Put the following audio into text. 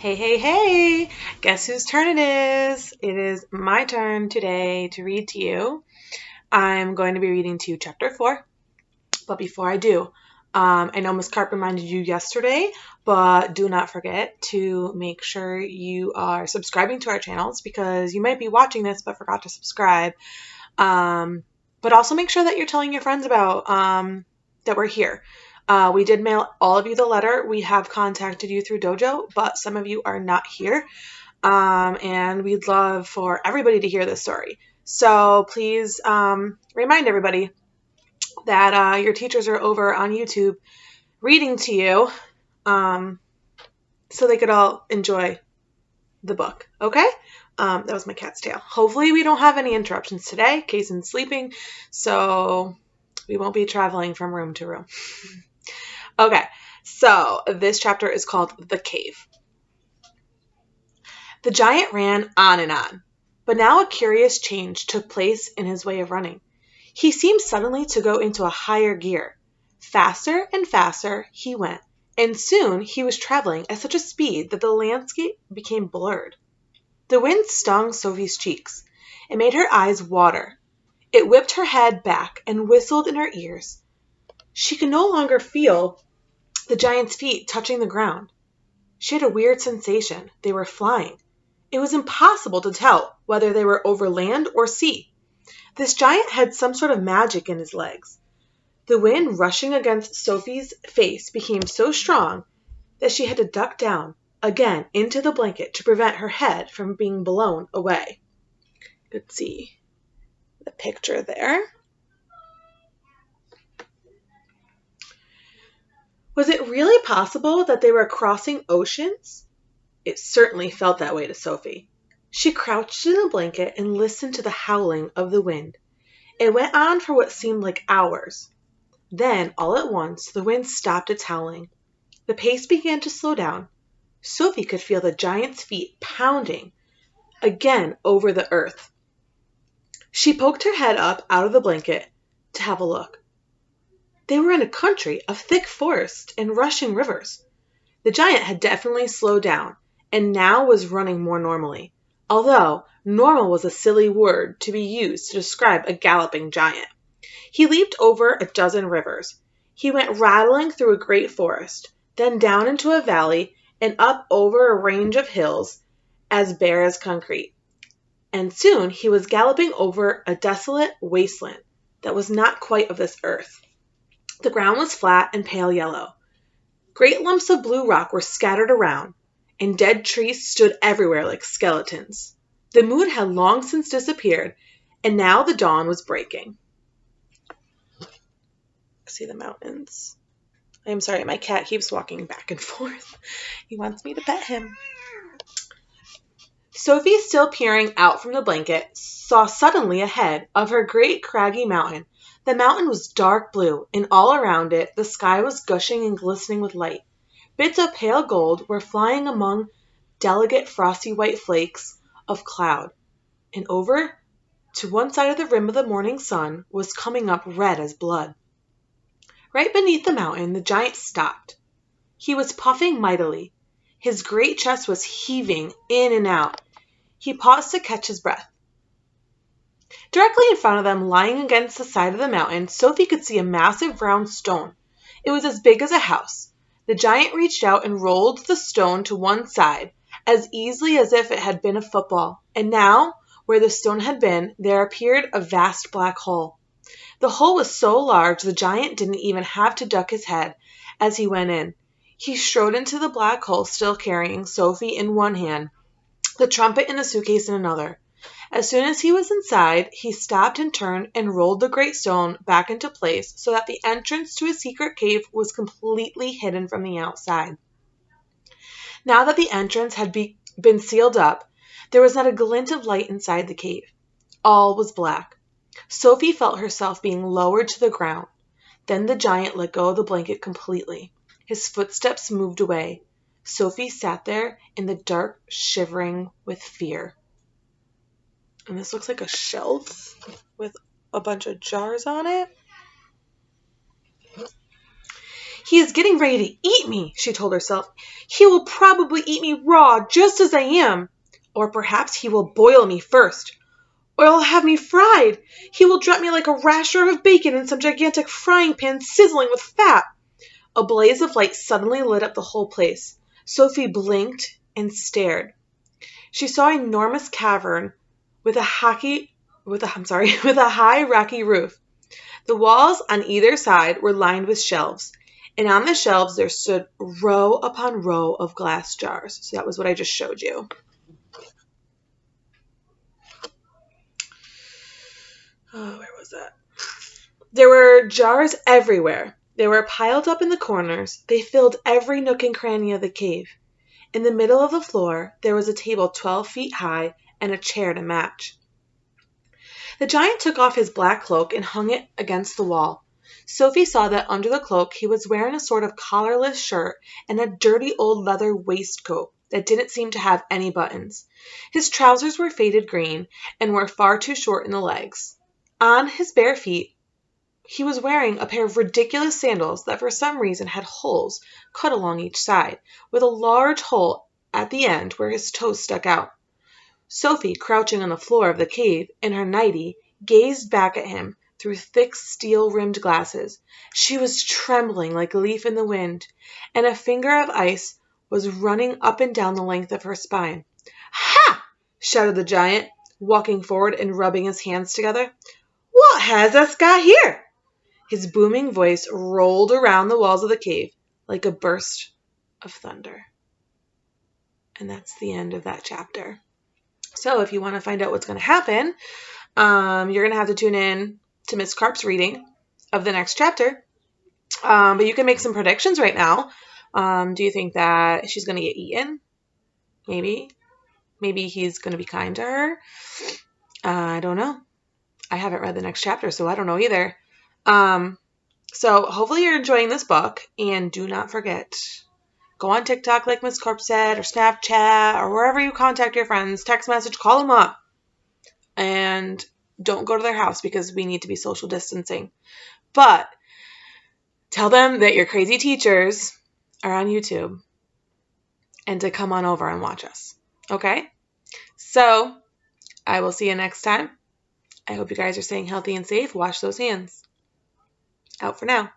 Hey, hey, hey! Guess whose turn it is? It is my turn today to read to you. I'm going to be reading to you chapter 4. But before I do, I know Miss Carp reminded you yesterday, but do not forget to make sure you are subscribing to our channels because you might be watching this but forgot to subscribe. But also make sure that you're telling your friends about that we're here. We did mail all of you the letter. We have contacted you through Dojo, but some of you are not here. And we'd love for everybody to hear this story. So please remind everybody that your teachers are over on YouTube reading to you so they could all enjoy the book. Okay? That was my cat's tail. Hopefully we don't have any interruptions today. Kaysen's sleeping, so we won't be traveling from room to room. Okay, so this chapter is called The Cave. The giant ran on, but now a curious change took place in his way of running. He seemed suddenly to go into a higher gear. Faster and faster he went, and soon he was traveling at such a speed that the landscape became blurred. The wind stung Sophie's cheeks. It made her eyes water. It whipped her head back and whistled in her ears. She could no longer feel the giant's feet touching the ground. She had a weird sensation. They were flying. It was impossible to tell whether they were over land or sea. This giant had some sort of magic in his legs. The wind rushing against Sophie's face became so strong that she had to duck down again into the blanket to prevent her head from being blown away. You could see the picture there. Was it really possible that they were crossing oceans? It certainly felt that way to Sophie. She crouched in a blanket and listened to the howling of the wind. It went on for what seemed like hours. Then, all at once, the wind stopped its howling. The pace began to slow down. Sophie could feel the giant's feet pounding again over the earth. She poked her head up out of the blanket to have a look. They were in a country of thick forest and rushing rivers. The giant had definitely slowed down and now was running more normally, although normal was a silly word to be used to describe a galloping giant. He leaped over a dozen rivers. He went rattling through a great forest, then down into a valley and up over a range of hills as bare as concrete. And soon he was galloping over a desolate wasteland that was not quite of this earth. The ground was flat and pale yellow. Great lumps of blue rock were scattered around, and dead trees stood everywhere like skeletons. The moon had long since disappeared, and now the dawn was breaking. See the mountains. I'm sorry, my cat keeps walking back and forth. He wants me to pet him. Sophie, still peering out from the blanket, saw suddenly ahead of her great craggy mountain. The mountain was dark blue, and all around it the sky was gushing and glistening with light. Bits of pale gold were flying among delicate frosty white flakes of cloud, and over to one side of the rim of the morning sun was coming up red as blood. Right beneath the mountain, the giant stopped. He was puffing mightily. His great chest was heaving in and out. He paused to catch his breath. Directly in front of them, lying against the side of the mountain, Sophie could see a massive round stone. It was as big as a house. The giant reached out and rolled the stone to one side, as easily as if it had been a football. And now, where the stone had been, there appeared a vast black hole. The hole was so large the giant didn't even have to duck his head as he went in. He strode into the black hole, still carrying Sophie in one hand, the trumpet in the suitcase in another. As soon as he was inside, he stopped and turned and rolled the great stone back into place so that the entrance to his secret cave was completely hidden from the outside. Now that the entrance had been sealed up, there was not a glint of light inside the cave. All was black. Sophie felt herself being lowered to the ground. Then the giant let go of the blanket completely. His footsteps moved away. Sophie sat there in the dark, shivering with fear. And this looks like a shelf with a bunch of jars on it. He is getting ready to eat me, she told herself. He will probably eat me raw, just as I am. Or perhaps he will boil me first. Or he'll have me fried. He will drop me like a rasher of bacon in some gigantic frying pan sizzling with fat. A blaze of light suddenly lit up the whole place. Sophie blinked and stared. She saw an enormous cavern with a with a high rocky roof. The walls on either side were lined with shelves, and on the shelves there stood row upon row of glass jars. So that was what I just showed you. Oh, where was that? There were jars everywhere. They were piled up in the corners. They filled every nook and cranny of the cave. In the middle of the floor there was a table 12 feet high and a chair to match. The giant took off his black cloak and hung it against the wall. Sophie saw that under the cloak he was wearing a sort of collarless shirt and a dirty old leather waistcoat that didn't seem to have any buttons. His trousers were faded green and were far too short in the legs. On his bare feet he was wearing a pair of ridiculous sandals that for some reason had holes cut along each side, with a large hole at the end where his toes stuck out. Sophie, crouching on the floor of the cave in her nightie, gazed back at him through thick steel-rimmed glasses. She was trembling like a leaf in the wind, and a finger of ice was running up and down the length of her spine. "Ha!" shouted the giant, walking forward and rubbing his hands together. "What has us got here?" His booming voice rolled around the walls of the cave like a burst of thunder. And that's the end of that chapter. So if you want to find out what's going to happen, you're going to have to tune in to Miss Carp's reading of the next chapter. But you can make some predictions right now. Do you think that she's going to get eaten? Maybe. Maybe he's going to be kind to her. I don't know. I haven't read the next chapter, so I don't know either. So hopefully you're enjoying this book. And do not forget, go on TikTok like Miss Carp said, or Snapchat, or wherever you contact your friends. Text message, call them up. And don't go to their house because we need to be social distancing. But tell them that your crazy teachers are on YouTube and to come on over and watch us. Okay? So I will see you next time. I hope you guys are staying healthy and safe. Wash those hands. Out for now.